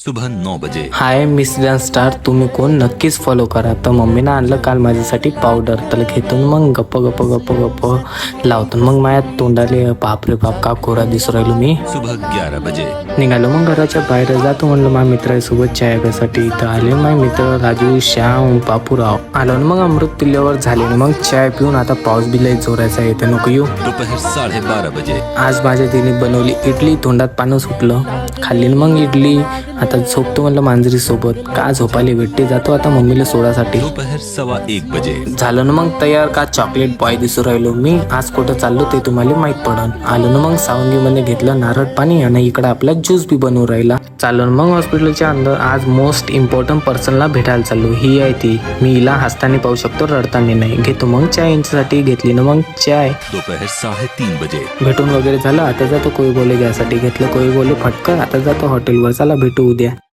सुबह 9 बजे। Hi miss dance star, तुम्ही कोण नक्कीच फॉलो करा. तर मम्मीनं आणलं काल माझ्यासाठी पावडर, तर घेतून मग गप्प गप्प गप्प गप्प लावतो. मग माझ्या तोंडाले बापरे बाप का कोरा दिसू राहिलो मी. सुबह 11 बजे। निघालो मग घराच्या बाहेर जातो म्हणलं माझ्या मित्रासोबत चाय प्यासाठी. इथं आले माझे मित्र राजू, श्याम, बापूराव. आलो ना मग अमृत पिल्ल्यावर झाले ना मग चाय पिऊन. आता पाऊस बी लय जोराचा येते, नको येऊ. दोपहर 12:30 बजे। आज माझ्या तिने बनवली इडली, तोंडात पानं सुटलं. खाल्ली ना मग इडली. आता झोपतो म्हणलं मांजरी सोबत, का झोपायला भेटते. जातो आता मम्मीला सोडासाठी. दोपहर 1:15 बजे। झालं ना मग तयार, का चॉकलेट बॉय दिसू राहिलो मी. आज कुठं चाललो ते तुम्हाला माहित पडन. आलो ना मग सावंगी मध्ये घेतलं नारळ पाणी आणि इकडे आपला ज्यूस बी बनवून राहिला. चाललो ना मग हॉस्पिटलच्या अंदर. आज मोस्ट इम्पॉर्टंट पर्सनला भेटायला चाललो. ही आहे ती, मी हिला हसताना पाहू शकतो, रडताना नाही. घेतो मग चाय यांच्यासाठी. घेतली ना मग चाय. दोपहर 3:30 बजे। भेटून वगैरे झालं. आता जातो कोई बोले घ्यासाठी. घेतलं कोई बोले फटकन. आता जातो हॉटेलवर. चला भेटू उद्या.